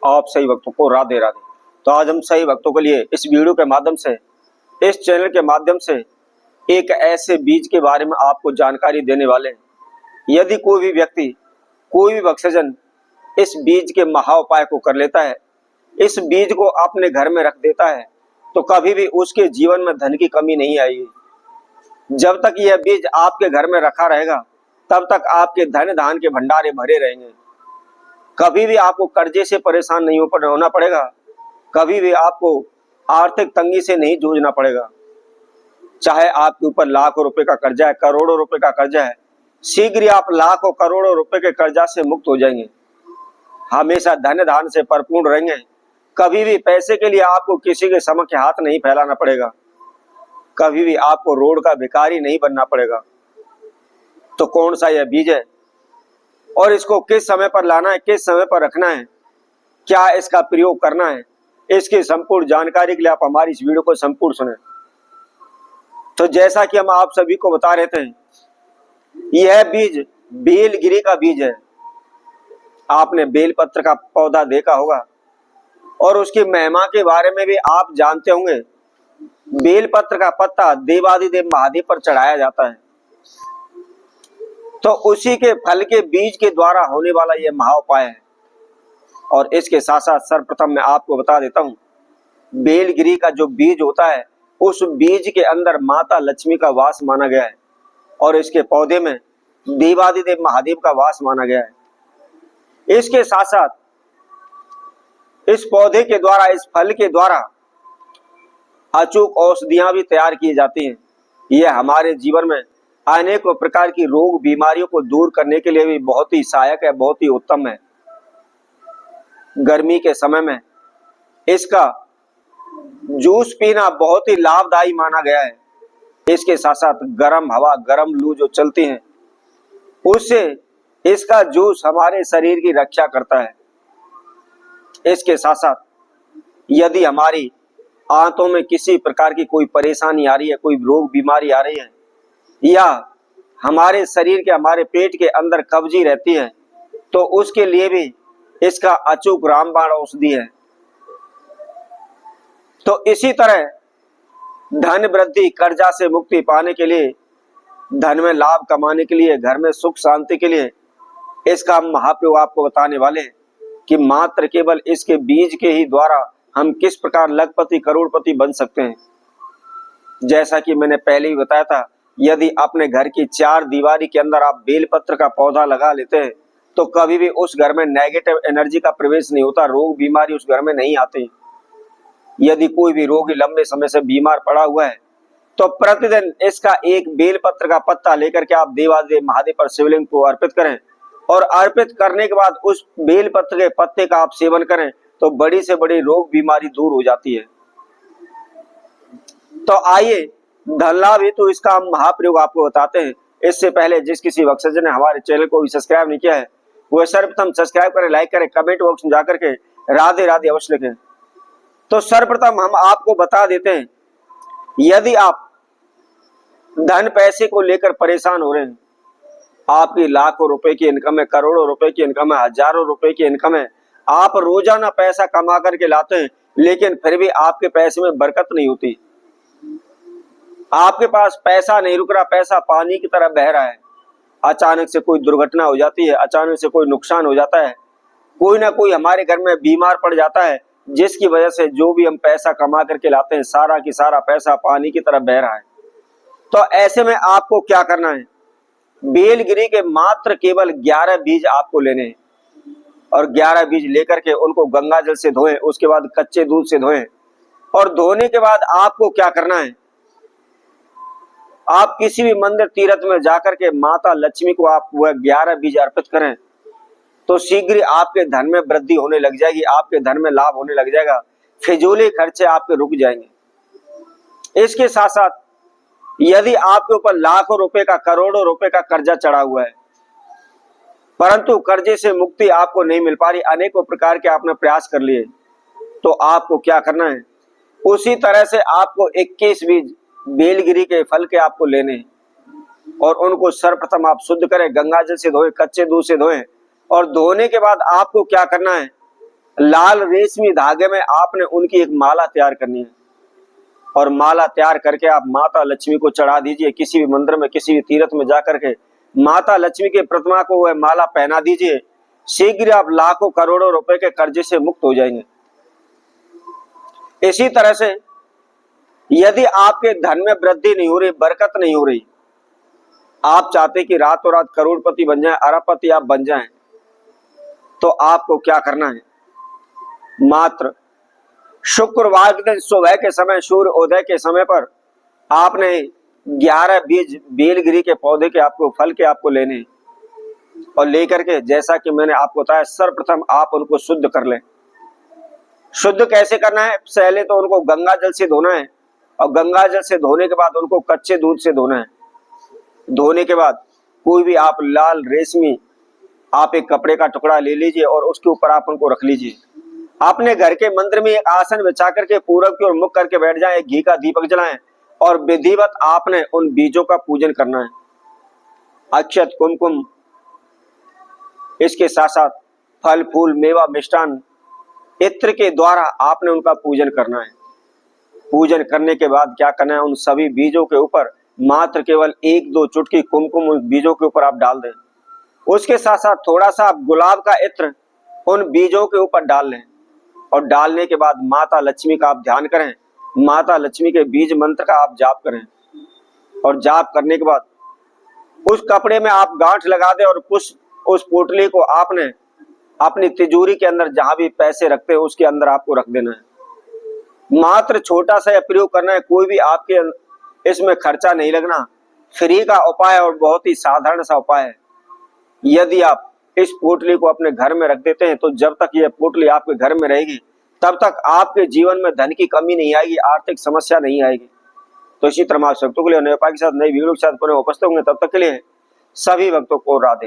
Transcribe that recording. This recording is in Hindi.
आप सही भक्तों को राधे राधे। तो आज हम सही भक्तों के लिए इस वीडियो के माध्यम से, इस चैनल के माध्यम से एक ऐसे बीज के बारे में आपको जानकारी देने वाले हैं। यदि कोई भी व्यक्ति, कोई भी भक्तजन इस बीज के महाउपाय को कर लेता है, इस बीज को अपने घर में रख देता है, तो कभी भी उसके जीवन में धन की कमी नहीं आएगी। जब तक यह बीज आपके घर में रखा रहेगा, तब तक आपके धन धान के भंडारे भरे रहेंगे। कभी भी आपको कर्जे से परेशान नहीं होना पड़ेगा, कभी भी आपको आर्थिक तंगी से नहीं जूझना पड़ेगा। चाहे आपके ऊपर लाखों रुपए का कर्जा है, करोड़ों रुपए का कर्जा है, शीघ्र ही आप लाखों करोड़ों रुपए के कर्जा से मुक्त हो जाएंगे। हमेशा धन धान से परिपूर्ण रहेंगे। कभी भी पैसे के लिए आपको किसी के समक्ष हाथ नहीं फैलाना पड़ेगा। कभी भी आपको रोड का भिखारी नहीं बनना पड़ेगा। तो कौन सा यह बीज है और इसको किस समय पर लाना है, किस समय पर रखना है, क्या इसका प्रयोग करना है, इसकी संपूर्ण जानकारी के लिए आप हमारी इस वीडियो को संपूर्ण सुने। तो जैसा कि हम आप सभी को बता रहे थे, यह बीज बेलगिरी का बीज है। आपने बेलपत्र का पौधा देखा होगा और उसकी महिमा के बारे में भी आप जानते होंगे। बेलपत्र का पत्ता देवादिदेव महादेव पर चढ़ाया जाता है। तो उसी के फल के बीज के द्वारा होने वाला यह महाउपाय है। और इसके साथ साथ सर्वप्रथम मैं आपको बता देता हूं, बेलगिरी का जो बीज होता है, उस बीज के अंदर माता लक्ष्मी का वास माना गया है और इसके पौधे में देवादिदेव महादेव का वास माना गया है। इसके साथ साथ इस पौधे के द्वारा, इस फल के द्वारा अचूक औषधियां भी तैयार की जाती हैं। यह हमारे जीवन में अनेकों प्रकार की रोग बीमारियों को दूर करने के लिए भी बहुत ही सहायक है, बहुत ही उत्तम है। गर्मी के समय में इसका जूस पीना बहुत ही लाभदायी माना गया है। इसके साथ साथ गर्म हवा, गर्म लू जो चलती है, उससे इसका जूस हमारे शरीर की रक्षा करता है। इसके साथ साथ यदि हमारी आंतों में किसी प्रकार की कोई परेशानी आ रही है, कोई रोग बीमारी आ रही है, या हमारे शरीर के, हमारे पेट के अंदर कब्जी रहती है, तो उसके लिए भी इसका अचूक रामबाण औषधि है। तो इसी तरह धन वृद्धि, कर्जा से मुक्ति पाने के लिए, धन में लाभ कमाने के लिए, घर में सुख शांति के लिए इसका महाप्रयोग आपको बताने वाले हैं कि मात्र केवल इसके बीज के ही द्वारा हम किस प्रकार लखपति करोड़पति बन सकते हैं। जैसा कि मैंने पहले ही बताया था, यदि अपने घर की चार दीवारी के अंदर आप बेलपत्र का पौधा लगा लेते हैं, तो कभी भी उस घर में नेगेटिव एनर्जी का प्रवेश नहीं होता, रोग बीमारी उस घर में नहीं आती। यदि कोई भी रोगी लंबे समय से बीमार पड़ा हुआ है, तो प्रतिदिन इसका एक बेलपत्र का पत्ता लेकर के आप देवादिदेव महादेव पर शिवलिंग को अर्पित करें और अर्पित करने के बाद उस बेलपत्र के पत्ते का आप सेवन करें, तो बड़ी से बड़ी रोग बीमारी दूर हो जाती है। तो आइए धन लाभ हेतु तो इसका हम महाप्रयोग आपको बताते हैं। इससे पहले जिस किसी भक्तजन ने हमारे चैनल को भी सब्सक्राइब नहीं किया है, वह सर्वप्रथम सब्सक्राइब करें, लाइक करें, कमेंट बॉक्स में जाकर के राधे राधे अवश्य लिखें। तो सर्वप्रथम हम आपको बता देते हैं, यदि आप धन पैसे को लेकर परेशान हो रहे हैं, आपकी लाखों रुपए की इनकम है, करोड़ों रुपए की इनकम है, हजारों रुपए की इनकम है, आप रोजाना पैसा कमा करके लाते हैं, लेकिन फिर भी आपके पैसे में बरकत नहीं होती, आपके पास पैसा नहीं रुक रहा, पैसा पानी की तरह बह रहा है। अचानक से कोई दुर्घटना हो जाती है, अचानक से कोई नुकसान हो जाता है, कोई ना कोई हमारे घर में बीमार पड़ जाता है, जिसकी वजह से जो भी हम पैसा कमा करके लाते हैं, सारा की सारा पैसा पानी की तरह बह रहा है। तो ऐसे में आपको क्या करना है, बेलगिरी के मात्र केवल 11 बीज आपको लेने हैं और 11 बीज लेकर के उनको गंगा जल से धोएं, उसके बाद कच्चे दूध से धोएं और धोने के बाद आपको क्या करना है, आप किसी भी मंदिर तीर्थ में जाकर के माता लक्ष्मी को आप वह 11 बीज अर्पित करें, तो शीघ्र आपके धन में वृद्धि होने लग जाएगी, आपके धन में लाभ होने लग जाएगा, फिजूली खर्चे आपके रुक जाएंगे। इसके साथ साथ यदि आपके ऊपर लाखों रुपए का, करोड़ों रुपए का कर्जा चढ़ा हुआ है, परंतु कर्जे से मुक्ति आपको नहीं मिल पा रही, अनेकों प्रकार के आपने प्रयास कर लिए, तो आपको क्या करना है, उसी तरह से आपको 21 बीज बेलगिरी के फल के आपको लेने हैं और उनको सर्वप्रथम आप शुद्ध करें, गंगा जल से धोएं, कच्चे दूध से धोएं और धोने के बाद आपको क्या करना है, लाल रेशमी धागे में आपने उनकी एक माला तैयार करनी है और माला तैयार करके आप माता लक्ष्मी को चढ़ा दीजिए। किसी भी मंदिर में, किसी भी तीर्थ में जाकर के माता लक्ष्मी के प्रतिमा को वह माला पहना दीजिए। शीघ्र आप लाखों करोड़ों रुपए के कर्जे से मुक्त हो जाएंगे। इसी तरह से यदि आपके धन में वृद्धि नहीं हो रही, बरकत नहीं हो रही, आप चाहते कि रातों रात करोड़पति बन जाएं, अरबपति आप बन जाएं, तो आपको क्या करना है? मात्र शुक्रवार के दिन सुबह के समय, सूर्य उदय के समय पर आपने 11 बीज बेलगिरी के पौधे के आपको फल के आपको लेने और लेकर के, जैसा कि मैंने आपको बताया, सर्वप्रथम आप उनको शुद्ध कर लें। शुद्ध कैसे करना है? पहले तो उनको गंगा जल से धोना है और गंगा जल से धोने के बाद उनको कच्चे दूध से धोना है। धोने के बाद कोई भी आप लाल रेशमी आप एक कपड़े का टुकड़ा ले लीजिए और उसके ऊपर आप उनको रख लीजिए। अपने घर के मंदिर में एक आसन बिछा करके पूरब की ओर मुख करके बैठ जाएं, एक घी का दीपक जलाएं और विधिवत आपने उन बीजों का पूजन करना है। अक्षत, कुमकुम, इसके साथ साथ फल फूल, मेवा, मिष्टान, इत्र के द्वारा आपने उनका पूजन करना है। पूजन करने के बाद क्या करना है? उन सभी बीजों के ऊपर मात्र केवल 1-2 चुटकी कुमकुम उन बीजों के ऊपर आप डाल दें। उसके साथ साथ थोड़ा सा आप गुलाब का इत्र उन बीजों के ऊपर डाल लें और डालने के बाद माता लक्ष्मी का आप ध्यान करें। माता लक्ष्मी के बीज मंत्र का आप जाप करें और जाप करने के बाद उस कपड़े में आप गांठ लगा दें और उस पोटली को आपने अपनी तिजोरी के अंदर, जहां भी पैसे रखते हैं उसके अंदर आपको रख देना है। मात्र छोटा सा प्रयोग करना है, कोई भी आपके इसमें खर्चा नहीं लगना, फ्री का उपाय और बहुत ही साधारण सा उपाय है। यदि आप इस पोटली को अपने घर में रख देते हैं तो जब तक यह पोटली आपके घर में रहेगी तब तक आपके जीवन में धन की कमी नहीं आएगी, आर्थिक समस्या नहीं आएगी। तो इसी तरह आप भक्तों के लिए नए उपाय के साथ नई वीडियो के साथ पुनः उपस्थित होंगे। तब तक के लिए सभी भक्तों को राधे राधे।